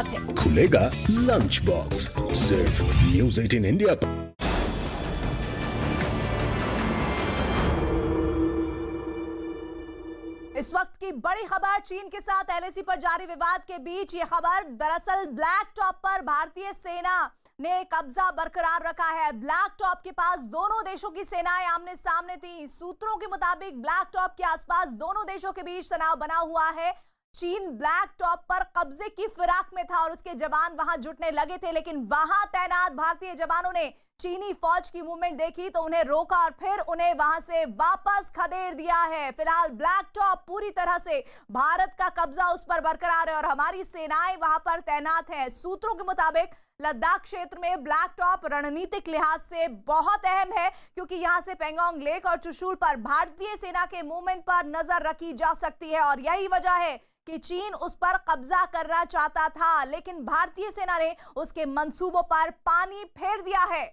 खुलेगा lunch box सिर्फ News 18 India पर। इस वक्त की बड़ी खबर, चीन के साथ एलएसी पर जारी विवाद के बीच ये खबर, दरअसल ब्लैक टॉप पर भारतीय सेना ने कब्जा बरकरार रखा है। ब्लैक टॉप के पास दोनों देशों की सेनाएं आमने सामने थी। सूत्रों के मुताबिक ब्लैक टॉप के आसपास दोनों देशों के बीच तनाव बना हुआ है। चीन ब्लैक टॉप पर कब्जे की फिराक में था और उसके जवान वहां जुटने लगे थे, लेकिन वहां तैनात भारतीय जवानों ने चीनी फौज की मूवमेंट देखी तो उन्हें रोका और फिर उन्हें वहां से वापस खदेड़ दिया है। फिलहाल ब्लैक टॉप पूरी तरह से भारत का कब्जा उस पर बरकरार है और हमारी सेनाएं वहां पर तैनात हैं। सूत्रों के मुताबिक लद्दाख क्षेत्र में ब्लैक टॉप रणनीतिक लिहाज से बहुत अहम है, क्योंकि यहां से पेंगोंग लेक और चुशुल पर भारतीय सेना के मूवमेंट पर नजर रखी जा सकती है और यही वजह है कि चीन उस पर कब्जा करना चाहता था, लेकिन भारतीय सेना ने उसके मंसूबों पर पानी फेर दिया है।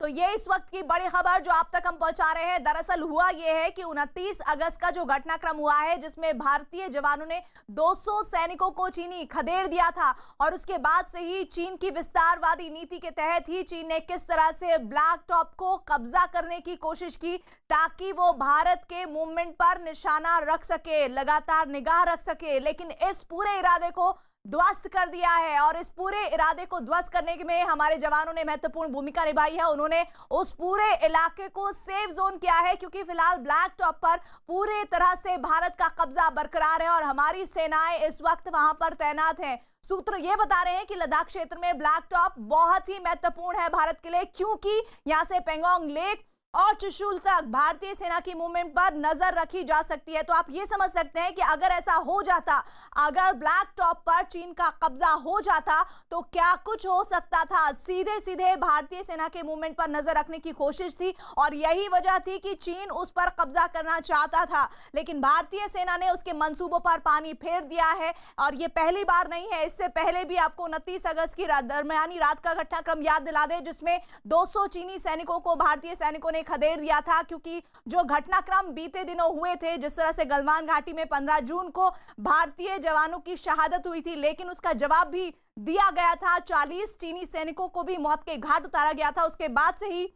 तो ये इस वक्त की बड़ी खबर जो आप तक हम पहुंचा रहे हैं। दरअसल हुआ ये है कि 29 अगस्त का जो घटनाक्रम हुआ है, जिसमें भारतीय जवानों ने 200 सैनिकों को चीनी खदेड़ दिया था और उसके बाद से ही चीन की विस्तारवादी नीति के तहत ही चीन ने किस तरह से ब्लैक टॉप को कब्जा करने की कोशिश की ताकि वो भारत के मूवमेंट पर निशाना रख सके, लगातार निगाह रख सके, लेकिन इस पूरे इरादे को ध्वस्त कर दिया है और इस पूरे इरादे को ध्वस्त करने में हमारे जवानों ने महत्वपूर्ण भूमिका निभाई है। उन्होंने उस पूरे इलाके को सेफ जोन किया है, क्योंकि फिलहाल ब्लैक टॉप पर पूरे तरह से भारत का कब्जा बरकरार है और हमारी सेनाएं इस वक्त वहां पर तैनात हैं। सूत्र ये बता रहे हैं कि लद्दाख क्षेत्र में ब्लैक टॉप बहुत ही महत्वपूर्ण है भारत के लिए, क्योंकि यहां से पेंगोंग लेक और चुशुल तक भारतीय सेना की मूवमेंट पर नजर रखी जा सकती है। तो आप ये समझ सकते हैं कि अगर ऐसा हो जाता, अगर ब्लैक टॉप पर चीन का कब्जा हो जाता तो क्या कुछ हो सकता था। सीधे सीधे भारतीय सेना के मूवमेंट पर नजर रखने की कोशिश थी और यही वजह थी कि चीन उस पर कब्जा करना चाहता था, लेकिन भारतीय सेना ने उसके मंसूबों पर पानी फेर दिया है। और ये पहली बार नहीं है, इससे पहले भी आपको 29 अगस्त की दरमियानी रात का घटनाक्रम याद दिला दे, जिसमें 200 चीनी सैनिकों को भारतीय सैनिकों ने खदेड़ दिया था। क्योंकि जो घटनाक्रम बीते दिनों हुए थे, जिस तरह से गलवान घाटी में 15 जून को भारतीय जवानों की शहादत हुई थी, लेकिन उसका जवाब भी दिया गया था। 40 चीनी सैनिकों को भी मौत के घाट उतारा गया था। उसके बाद से ही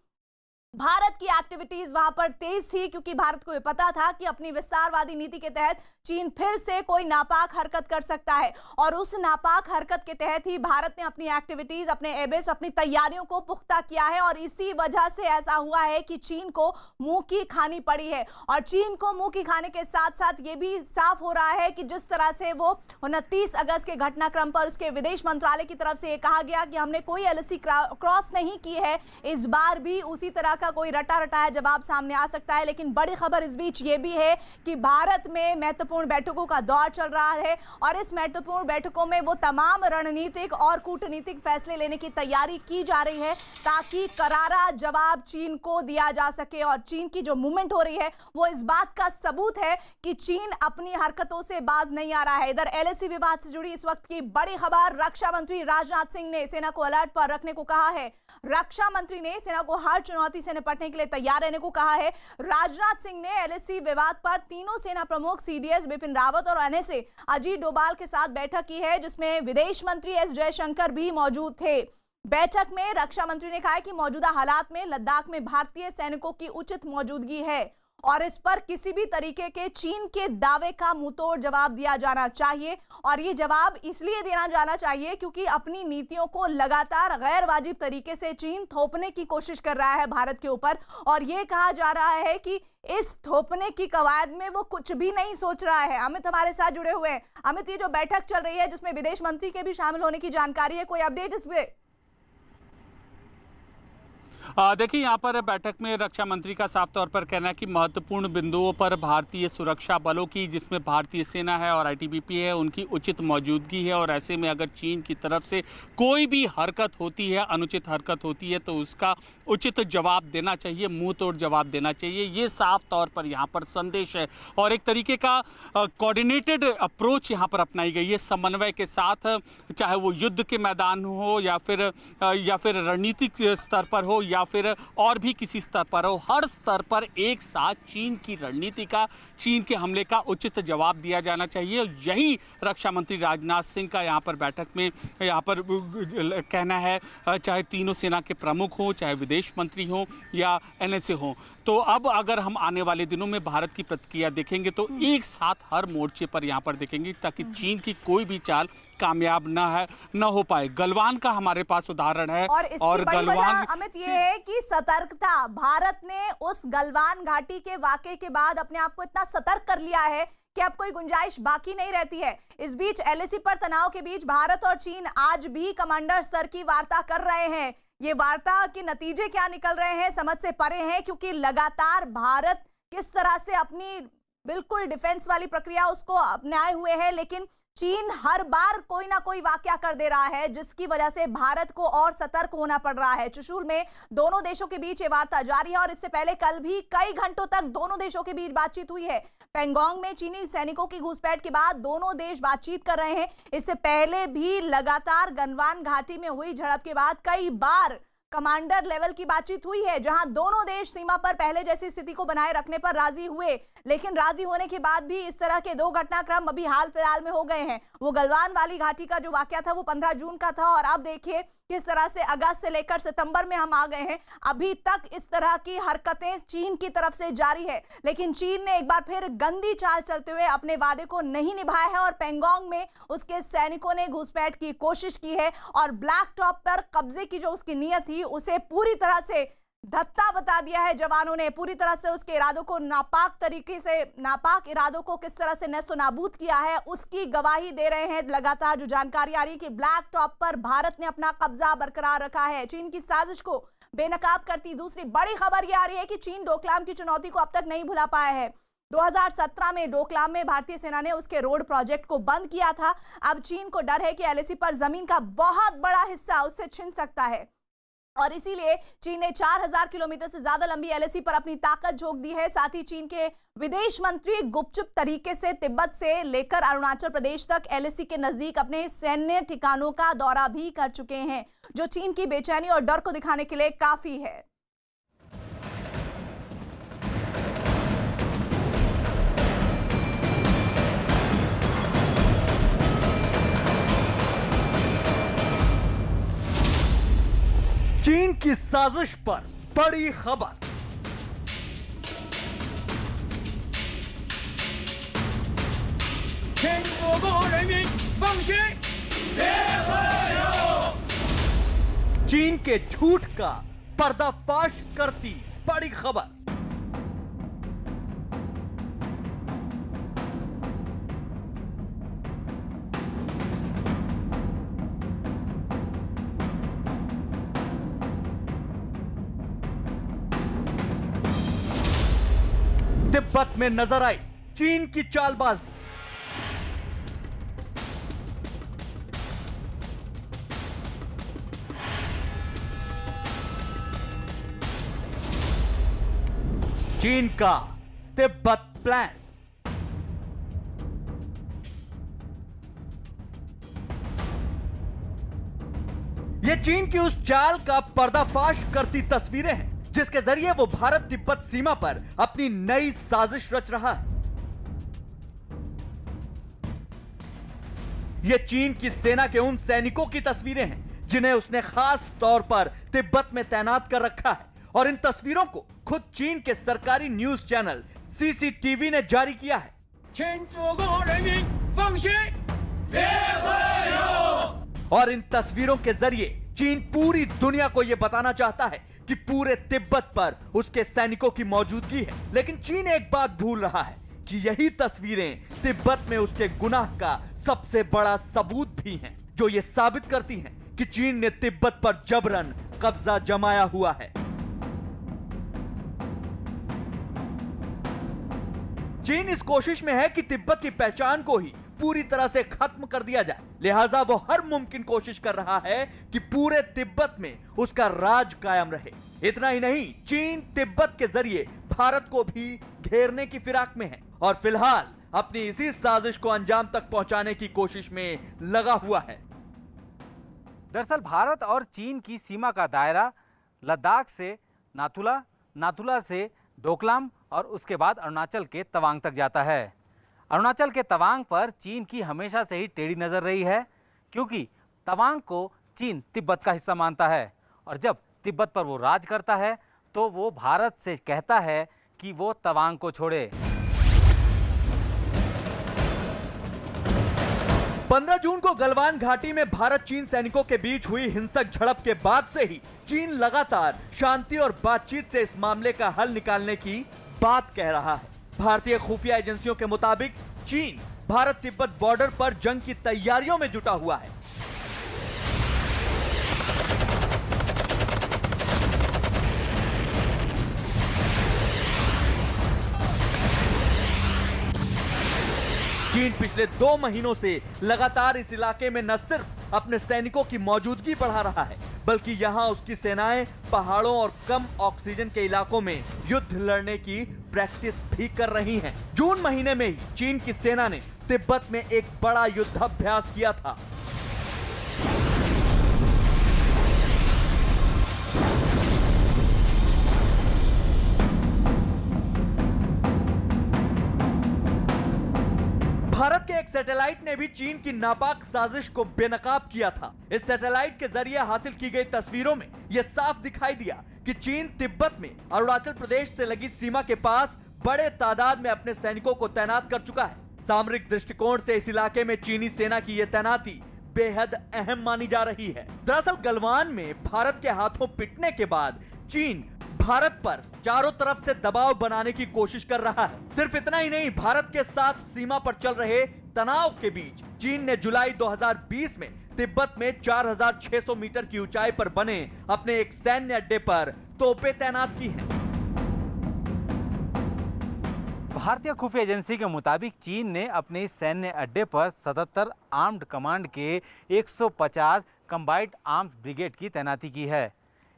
भारत की एक्टिविटीज वहां पर तेज थी, क्योंकि भारत को यह पता था कि अपनी विस्तारवादी नीति के तहत चीन फिर से कोई नापाक हरकत कर सकता है और उस नापाक हरकत के तहत ही भारत ने अपनी एक्टिविटीज, अपने एबेस, अपनी तैयारियों को पुख्ता किया है और इसी वजह से ऐसा हुआ है कि चीन को मुंह की खानी पड़ी है। और चीन को मुंह की खाने के साथ साथ ये भी साफ हो रहा है कि जिस तरह से वो 29 अगस्त के घटनाक्रम पर उसके विदेश मंत्रालय की तरफ से ये कहा गया कि हमने कोई एलएसी क्रॉस नहीं की है, इस बार भी उसी तरह का कोई रटा रटाया जवाब सामने आ सकता है। लेकिन बड़ी खबर इस बीच ये भी है कि भारत में महत्वपूर्ण बैठकों का दौर चल रहा है और इस महत्वपूर्ण बैठकों में वो तमाम रणनीतिक और कूटनीतिक फैसले लेने की तैयारी की जा रही है ताकि करारा जवाब चीन को दिया जा सके। और चीन की जो मूवमेंट हो रही है वो इस बात का सबूत है कि चीन अपनी हरकतों से बाज नहीं आ रहा है। इधर एलएसी विवाद से जुड़ी इस वक्त की बड़ी खबर, रक्षा मंत्री राजनाथ सिंह ने सेना को अलर्ट पर रखने को कहा है। रक्षा मंत्री ने सेना को हर चुनौती से निपटने के लिए तैयार रहने को कहा है। राजनाथ सिंह ने एलएसी विवाद पर तीनों सेना प्रमुख सीडीएस बिपिन रावत और एनएसए अजीत डोभाल के साथ बैठक की है, जिसमें विदेश मंत्री एस जयशंकर भी मौजूद थे। बैठक में रक्षा मंत्री ने कहा कि मौजूदा हालात में लद्दाख में भारतीय सैनिकों की उचित मौजूदगी है और इस पर किसी भी तरीके के चीन के दावे का मुंहतोड़ जवाब दिया जाना चाहिए। और ये जवाब इसलिए देना जाना चाहिए क्योंकि अपनी नीतियों को लगातार गैर वाजिब तरीके से चीन थोपने की कोशिश कर रहा है भारत के ऊपर और ये कहा जा रहा है कि इस थोपने की कवायद में वो कुछ भी नहीं सोच रहा है। अमित हमारे साथ जुड़े हुए हैं। अमित, ये जो बैठक चल रही है जिसमें विदेश मंत्री के भी शामिल होने की जानकारी है, कोई अपडेट इस पे? देखिए, यहाँ पर बैठक में रक्षा मंत्री का साफ तौर पर कहना है कि महत्वपूर्ण बिंदुओं पर भारतीय सुरक्षा बलों की, जिसमें भारतीय सेना है और आईटीबीपी है, उनकी उचित मौजूदगी है और ऐसे में अगर चीन की तरफ से कोई भी हरकत होती है, अनुचित हरकत होती है, तो उसका उचित जवाब देना चाहिए, मुंह तोड़ जवाब देना चाहिए। ये साफ तौर पर यहाँ पर संदेश है और एक तरीके का कोऑर्डिनेटेड अप्रोच यहाँ पर अपनाई गई है समन्वय के साथ, चाहे वो युद्ध के मैदान हो या फिर रणनीतिक स्तर पर हो या या फिर और भी किसी स्तर पर हो, हर स्तर पर एक साथ चीन की रणनीति का, चीन के हमले का उचित जवाब दिया जाना चाहिए। यही रक्षा मंत्री राजनाथ सिंह का यहाँ पर बैठक में यहाँ पर कहना है, चाहे तीनों सेना के प्रमुख हों, चाहे विदेश मंत्री हों या एनएसए हों। तो अब अगर हम आने वाले दिनों में भारत की प्रतिक्रिया देखेंगे तो एक साथ हर मोर्चे पर यहाँ पर देखेंगे, ताकि चीन की कोई भी चाल कामयाब न हो पाए। गलवान का हमारे पास उदाहरण है और गलवान अमित ये है कि सतर्कता, भारत ने उस गलवान घाटी के वाकये के बाद अपने आप को इतना सतर्क कर लिया है कि अब कोई गुंजाइश बाकी नहीं रहती है। इस बीच एलएसी पर तनाव के बीच भारत और चीन आज भी कमांडर स्तर की वार्ता कर रहे हैं। ये वार्ता के नतीजे क्या निकल रहे हैं समझ से परे हैं, क्योंकि लगातार भारत किस तरह से अपनी बिल्कुल डिफेंस वाली प्रक्रिया उसको अपनाए हुए है, लेकिन चीन हर बार कोई ना कोई वाकया कर दे रहा है, जिसकी वजह से भारत को और सतर्क होना पड़ रहा है। चुशूल में दोनों देशों के बीच ये वार्ता जारी है और इससे पहले कल भी कई घंटों तक दोनों देशों के बीच बातचीत हुई है। पेंगोंग में चीनी सैनिकों की घुसपैठ के बाद दोनों देश बातचीत कर रहे हैं। इससे पहले भी लगातार गलवान घाटी में हुई झड़प के बाद कई बार कमांडर लेवल की बातचीत हुई है, जहां दोनों देश सीमा पर पहले जैसी स्थिति को बनाए रखने पर राजी हुए, लेकिन राजी होने के बाद भी इस तरह के दो घटनाक्रम अभी हाल फिलहाल में हो गए हैं। वो गलवान वाली घाटी का जो वाकया था वो 15 जून का था और अब देखिए किस तरह से अगस्त से लेकर सितंबर में हम आ गए हैं। अभी तक इस तरह की हरकतें चीन की तरफ से जारी है, लेकिन चीन ने एक बार फिर गंदी चाल चलते हुए अपने वादे को नहीं निभाया है और पेंगोंग में उसके सैनिकों ने घुसपैठ की कोशिश की है और ब्लैक टॉप पर कब्जे की जो उसकी नीयत थी उसे पूरी तरह से धत्ता बता दिया है। जवानों ने पूरी तरह से उसके इरादों को नापाक इरादों को किस तरह से नेस्तो नाबूद किया है उसकी गवाही दे रहे हैं। लगातार जो जानकारी आ रही है कि ब्लैक टॉप पर भारत ने अपना कब्जा बरकरार रखा है। चीन की साजिश को बेनकाब करती दूसरी बड़ी खबर यह आ रही है कि चीन डोकलाम की चुनौती को अब तक नहीं भुला पाया है। 2017 में डोकलाम में भारतीय सेना ने उसके रोड प्रोजेक्ट को बंद किया था। अब चीन को डर है कि एलएसी पर जमीन का बहुत बड़ा हिस्सा उससे छिन सकता है और इसीलिए चीन ने 4000 किलोमीटर से ज्यादा लंबी एलएसी पर अपनी ताकत झोंक दी है। साथ ही चीन के विदेश मंत्री गुपचुप तरीके से तिब्बत से लेकर अरुणाचल प्रदेश तक एलएसी के नजदीक अपने सैन्य ठिकानों का दौरा भी कर चुके हैं, जो चीन की बेचैनी और डर को दिखाने के लिए काफी है। चीन की साजिश पर बड़ी खबर। चीन के झूठ का पर्दाफाश करती बड़ी खबर। तिब्बत में नजर आई चीन की चालबाजी। चीन का तिब्बत प्लान। ये चीन की उस चाल का पर्दाफाश करती तस्वीरें हैं जिसके जरिए वो भारत तिब्बत सीमा पर अपनी नई साजिश रच रहा है। ये चीन की सेना के उन सैनिकों की तस्वीरें हैं जिन्हें उसने खास तौर पर तिब्बत में तैनात कर रखा है और इन तस्वीरों को खुद चीन के सरकारी न्यूज चैनल सीसीटीवी ने जारी किया है। और इन तस्वीरों के जरिए चीन पूरी दुनिया को यह बताना चाहता है कि पूरे तिब्बत पर उसके सैनिकों की मौजूदगी है, लेकिन चीन एक बात भूल रहा है कि यही तस्वीरें तिब्बत में उसके गुनाह का सबसे बड़ा सबूत भी हैं, जो ये साबित करती हैं कि चीन ने तिब्बत पर जबरन कब्जा जमाया हुआ है। चीन इस कोशिश में है कि तिब्बत की पहचान को ही पूरी तरह से खत्म कर दिया जाए, लिहाजा वो हर मुमकिन कोशिश कर रहा है कि पूरे तिब्बत में उसका राज कायम रहे। इतना ही नहीं, चीन तिब्बत के जरिए भारत को भी घेरने की फिराक में है और फिलहाल अपनी इसी साजिश को अंजाम तक पहुंचाने की कोशिश में लगा हुआ है। दरअसल भारत और चीन की सीमा का दायरा लद्दाख से नाथुला, नाथुला से डोकलाम और उसके बाद अरुणाचल के तवांग तक जाता है। अरुणाचल के तवांग पर चीन की हमेशा से ही टेढ़ी नजर रही है, क्योंकि तवांग को चीन तिब्बत का हिस्सा मानता है और जब तिब्बत पर वो राज करता है तो वो भारत से कहता है कि वो तवांग को छोड़े। 15 जून को गलवान घाटी में भारत चीन सैनिकों के बीच हुई हिंसक झड़प के बाद से ही चीन लगातार शांति और बातचीत से इस मामले का हल निकालने की बात कह रहा है। भारतीय खुफिया एजेंसियों के मुताबिक चीन भारत तिब्बत बॉर्डर पर जंग की तैयारियों में जुटा हुआ है। चीन पिछले 2 महीनों से लगातार इस इलाके में न सिर्फ अपने सैनिकों की मौजूदगी बढ़ा रहा है, बल्कि यहां उसकी सेनाएं पहाड़ों और कम ऑक्सीजन के इलाकों में युद्ध लड़ने की प्रैक्टिस भी कर रही हैं। जून महीने में ही चीन की सेना ने तिब्बत में एक बड़ा युद्धाभ्यास किया था। भारत के एक सैटेलाइट ने भी चीन की नापाक साजिश को बेनकाब किया था। इस सैटेलाइट के जरिए हासिल की गई तस्वीरों में यह साफ दिखाई दिया कि चीन तिब्बत में अरुणाचल प्रदेश से लगी सीमा के पास बड़े तादाद में अपने सैनिकों को तैनात कर चुका है। सामरिक दृष्टिकोण से इस इलाके में चीनी सेना की यह तैनाती बेहद अहम मानी जा रही है। दरअसल गलवान में भारत के हाथों पिटने के बाद चीन भारत पर चारों तरफ से दबाव बनाने की कोशिश कर रहा है। सिर्फ इतना ही नहीं, भारत के साथ सीमा पर चल रहे तनाव के बीच चीन ने जुलाई 2020 में तिब्बत में 4600 मीटर की ऊंचाई पर बने अपने एक सैन्य अड्डे पर तोपें तैनात की हैं। भारतीय खुफिया एजेंसी के मुताबिक चीन ने अपने इस सैन्य अड्डे पर 77 आर्म्ड कमांड के 150 कंबाइंड आर्म्स ब्रिगेड की तैनाती की है।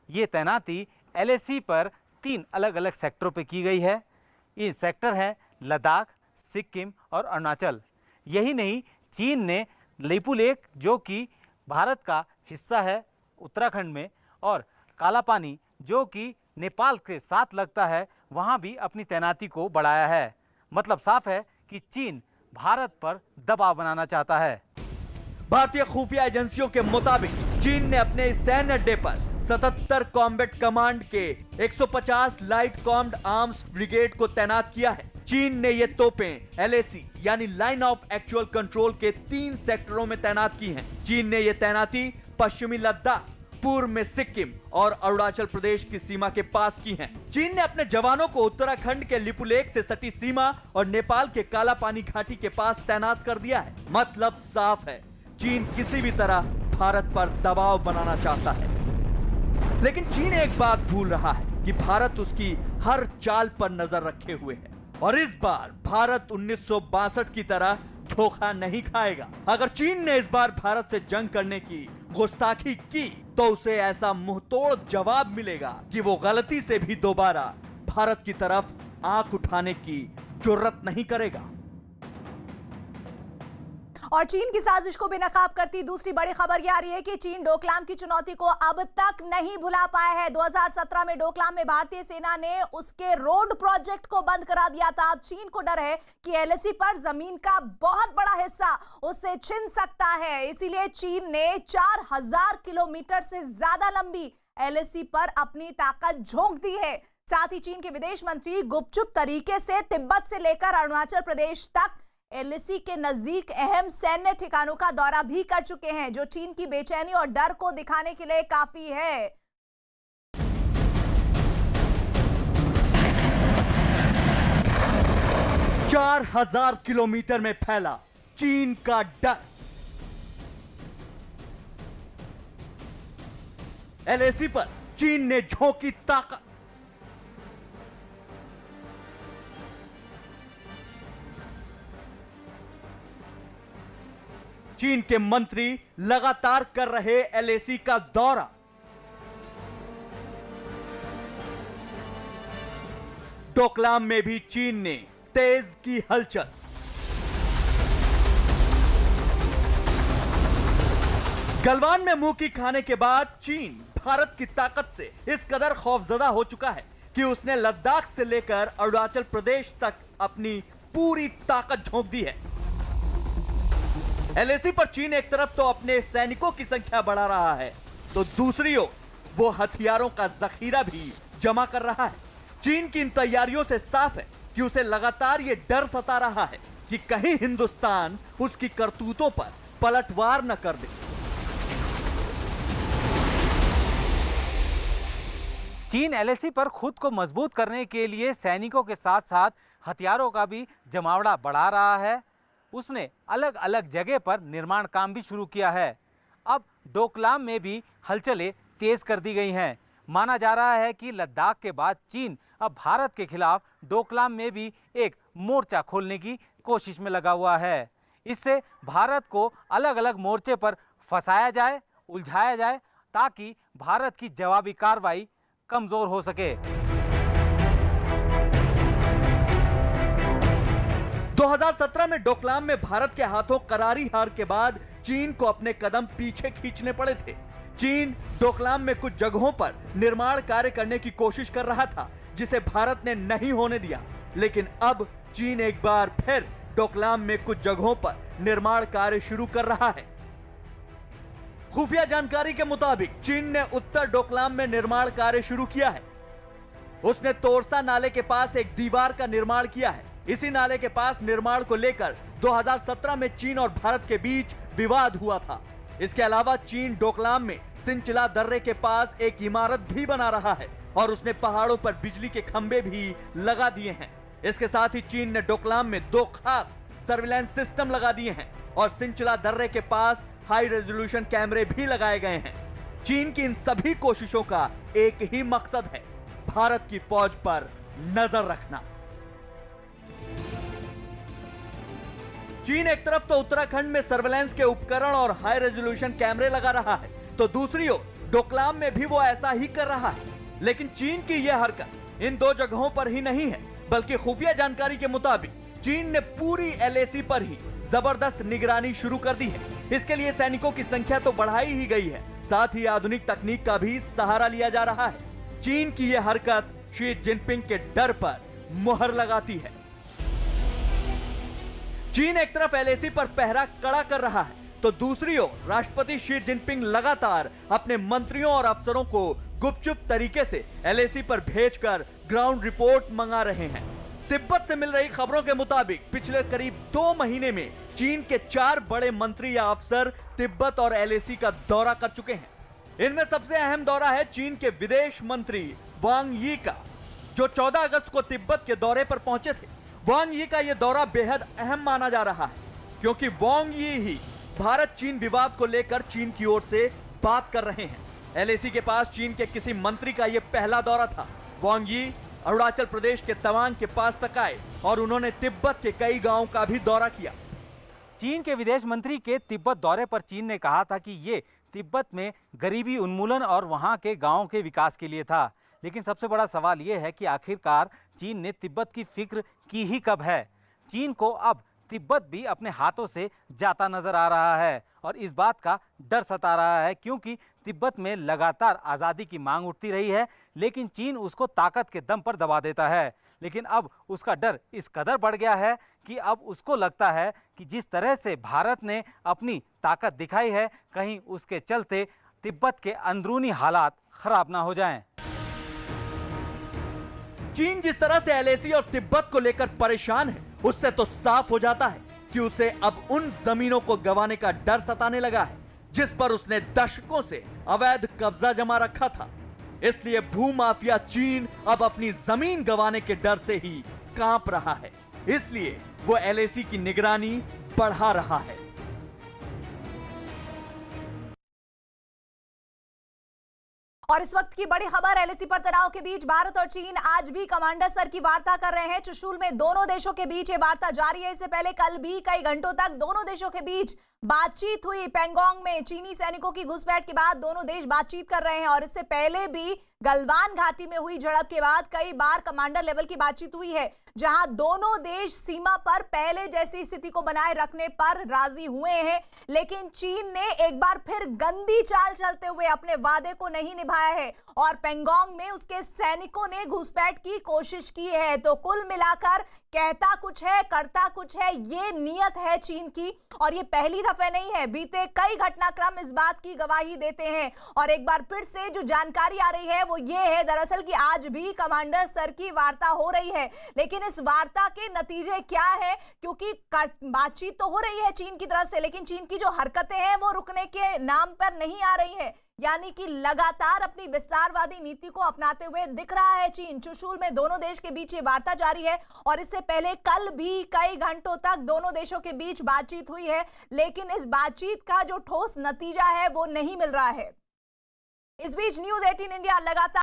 ये तैनाती LAC पर 3 अलग अलग सेक्टरों पे की गई है। ये सेक्टर है लद्दाख, सिक्किम और अरुणाचल। यही नहीं, चीन ने लेपू लेक जो कि भारत का हिस्सा है उत्तराखंड में, और काला पानी जो कि नेपाल के साथ लगता है, वहाँ भी अपनी तैनाती को बढ़ाया है। मतलब साफ है कि चीन भारत पर दबाव बनाना चाहता है। भारतीय खुफिया एजेंसियों के मुताबिक चीन ने अपने इस सैन्य अड्डे पर 77 कॉम्बैट कमांड के 150 लाइट कॉम्ड आर्म्स ब्रिगेड को तैनात किया है। चीन ने ये तोपें LAC यानी लाइन ऑफ एक्चुअल कंट्रोल के 3 सेक्टरों में तैनात की हैं। चीन ने ये तैनाती पश्चिमी लद्दाख, पूर्व में सिक्किम और अरुणाचल प्रदेश की सीमा के पास की हैं। चीन ने अपने जवानों को उत्तराखंड के लिपुलेख से सटी सीमा और नेपाल के काला पानी घाटी के पास तैनात कर दिया है। मतलब साफ है, चीन किसी भी तरह भारत पर दबाव बनाना चाहता है। लेकिन चीन एक बात भूल रहा है कि भारत उसकी हर चाल पर नजर रखे हुए है और इस बार भारत 1962 की तरह धोखा नहीं खाएगा। अगर चीन ने इस बार भारत से जंग करने की गुस्ताखी की तो उसे ऐसा मुंहतोड़ जवाब मिलेगा कि वो गलती से भी दोबारा भारत की तरफ आंख उठाने की जुर्रत नहीं करेगा। और चीन की साजिश को बेनकाब करती दूसरी बड़ी खबर यह आ रही है कि चीन डोकलाम की चुनौती को अब तक नहीं भुला पाया है। 2017 में डोकलाम में भारतीय सेना ने उसके रोड प्रोजेक्ट को बंद करा दिया था। अब चीन को डर है कि LAC पर जमीन का बहुत बड़ा हिस्सा उससे छिन सकता है। इसीलिए चीन ने 4000 किलोमीटर से ज्यादा लंबी LAC पर अपनी ताकत झोंक दी है। साथ ही चीन के विदेश मंत्री गुपचुप तरीके से तिब्बत से लेकर अरुणाचल प्रदेश तक LAC के नजदीक अहम सैन्य ठिकानों का दौरा भी कर चुके हैं, जो चीन की बेचैनी और डर को दिखाने के लिए काफी है। 4000 किलोमीटर में फैला चीन का डर। LAC पर चीन ने झोंकी ताकत। चीन के मंत्री लगातार कर रहे LAC का दौरा। डोकलाम में भी चीन ने तेज की हलचल। गलवान में मुंह की खाने के बाद चीन भारत की ताकत से इस कदर खौफजदा हो चुका है कि उसने लद्दाख से लेकर अरुणाचल प्रदेश तक अपनी पूरी ताकत झोंक दी है। एलएसी पर चीन एक तरफ तो अपने सैनिकों की संख्या बढ़ा रहा है, तो दूसरी ओर वो हथियारों का जखीरा भी जमा कर रहा है। चीन की इन तैयारियों से साफ है कि उसे लगातार ये डर सता रहा है कि कहीं हिंदुस्तान उसकी करतूतों पर पलटवार न कर दे। चीन एलएसी पर खुद को मजबूत करने के लिए सैनिकों के साथ साथ हथियारों का भी जमावड़ा बढ़ा रहा है। उसने अलग अलग जगह पर निर्माण काम भी शुरू किया है। अब डोकलाम में भी हलचलें तेज कर दी गई हैं। माना जा रहा है कि लद्दाख के बाद चीन अब भारत के खिलाफ डोकलाम में भी एक मोर्चा खोलने की कोशिश में लगा हुआ है। इससे भारत को अलग अलग मोर्चे पर फंसाया जाए, उलझाया जाए, ताकि भारत की जवाबी कार्रवाई कमजोर हो सके। 2017 में डोकलाम में भारत के हाथों करारी हार के बाद चीन को अपने कदम पीछे खींचने पड़े थे। चीन डोकलाम में कुछ जगहों पर निर्माण कार्य करने की कोशिश कर रहा था, जिसे भारत ने नहीं होने दिया। लेकिन अब चीन एक बार फिर डोकलाम में कुछ जगहों पर निर्माण कार्य शुरू कर रहा है। खुफिया जानकारी के मुताबिक चीन ने उत्तर डोकलाम में निर्माण कार्य शुरू किया है। उसने तोरसा नाले के पास एक दीवार का निर्माण किया है। इसी नाले के पास निर्माण को लेकर 2017 में चीन और भारत के बीच विवाद हुआ था। इसके अलावा चीन डोकलाम में सिंचला दर्रे के पास एक इमारत भी बना रहा है और उसने पहाड़ों पर बिजली के खंभे भी लगा दिए हैं। इसके साथ ही चीन ने डोकलाम में 2 खास सर्विलांस सिस्टम लगा दिए हैं और सिंचला दर्रे के पास हाई रेजोल्यूशन कैमरे भी लगाए गए हैं। चीन की इन सभी कोशिशों का एक ही मकसद है, भारत की फौज पर नजर रखना। चीन एक तरफ तो उत्तराखंड में सर्विलांस के उपकरण और हाई रेजोल्यूशन कैमरे लगा रहा है, तो दूसरी ओर डोकलाम में भी वो ऐसा ही कर रहा है। लेकिन चीन की यह हरकत इन 2 जगहों पर ही नहीं है, बल्कि खुफिया जानकारी के मुताबिक चीन ने पूरी एलएसी पर ही जबरदस्त निगरानी शुरू कर दी है। इसके लिए सैनिकों की संख्या तो बढ़ाई ही गई है, साथ ही आधुनिक तकनीक का भी सहारा लिया जा रहा है। चीन की यह हरकत शी जिनपिंग के डर पर मुहर लगाती है। चीन एक तरफ एलएसी पर पहरा कड़ा कर रहा है, तो दूसरी ओर राष्ट्रपति शी जिनपिंग लगातार अपने मंत्रियों और अफसरों को गुपचुप तरीके से एलएसी पर भेजकर ग्राउंड रिपोर्ट मंगा रहे हैं। तिब्बत से मिल रही खबरों के मुताबिक पिछले करीब 2 महीने में चीन के 4 बड़े मंत्री या अफसर तिब्बत और एलएसी का दौरा कर चुके हैं। इनमें सबसे अहम दौरा है चीन के विदेश मंत्री वांग यी का, जो 14 अगस्त को तिब्बत के दौरे पर पहुंचे थे। वांग यी का यह दौरा बेहद अहम माना जा रहा है, क्योंकि वांग यी ही भारत चीन विवाद को लेकर चीन की ओर से बात कर रहे हैं। एलएसी के पास चीन के किसी मंत्री का यह पहला दौरा था। वांग यी अरुणाचल प्रदेश के तवांग के पास तक आए और उन्होंने तिब्बत के कई गांवों का भी दौरा किया। चीन के विदेश मंत्री के तिब्बत दौरे पर चीन ने कहा था कि ये तिब्बत में गरीबी उन्मूलन और वहां के गांवों के विकास के लिए था। लेकिन सबसे बड़ा सवाल ये है कि आखिरकार चीन ने तिब्बत की फिक्र की ही कब है। चीन को अब तिब्बत भी अपने हाथों से जाता नजर आ रहा है और इस बात का डर सता रहा है, क्योंकि तिब्बत में लगातार आज़ादी की मांग उठती रही है, लेकिन चीन उसको ताकत के दम पर दबा देता है। लेकिन अब उसका डर इस कदर बढ़ गया है कि अब उसको लगता है कि जिस तरह से भारत ने अपनी ताकत दिखाई है, कहीं उसके चलते तिब्बत के अंदरूनी हालात खराब ना हो जाएं। चीन जिस तरह से एलएसी और तिब्बत को लेकर परेशान है, उससे तो साफ हो जाता है कि उसे अब उन जमीनों को गंवाने का डर सताने लगा है जिस पर उसने दशकों से अवैध कब्जा जमा रखा था। इसलिए भूमाफिया चीन अब अपनी जमीन गंवाने के डर से ही कांप रहा है। इसलिए वो एलएसी की निगरानी बढ़ा रहा है। और इस वक्त की बड़ी खबर, एलएसी पर तनाव के बीच भारत और चीन आज भी कमांडर स्तर की वार्ता कर रहे हैं। चुशूल में दोनों देशों के बीच ये वार्ता जारी है। इससे पहले कल भी कई घंटों तक दोनों देशों के बीच बातचीत हुई पैंगोंग में। चीनी सैनिकों की घुसपैठ के बाद दोनों देश बातचीत कर रहे हैं और इससे पहले भी गलवान घाटी में हुई झड़प के बाद कई बार कमांडर लेवल की बातचीत हुई है, जहां दोनों देश सीमा पर पहले जैसी स्थिति को बनाए रखने पर राजी हुए हैं। लेकिन चीन ने एक बार फिर गंदी चाल चलते हुए अपने वादे को नहीं निभाया है और पैंगोंग में उसके सैनिकों ने घुसपैठ की कोशिश की है। तो कुल मिलाकर कहता कुछ है करता कुछ है, ये नीयत है चीन की और ये पहली दफे नहीं है। बीते कई घटनाक्रम इस बात की गवाही देते हैं और एक बार फिर से जो जानकारी आ रही है वो ये है दरअसल कि आज भी कमांडर स्तर की वार्ता हो रही है। लेकिन इस वार्ता के नतीजे क्या है, क्योंकि बातचीत तो हो रही है चीन की तरफ से, लेकिन चीन की जो हरकतें हैं वो रुकने के नाम पर नहीं आ रही है। यानी कि लगातार अपनी विस्तारवादी नीति को अपनाते हुए दिख रहा है चीन। चुशूल में दोनों देश के बीच ये वार्ता जारी है और इससे पहले कल भी कई घंटों तक दोनों देशों के बीच बातचीत हुई है, लेकिन इस बातचीत का जो ठोस नतीजा है वो नहीं मिल रहा है। इस बीच न्यूज़ 18 इंडिया लगातार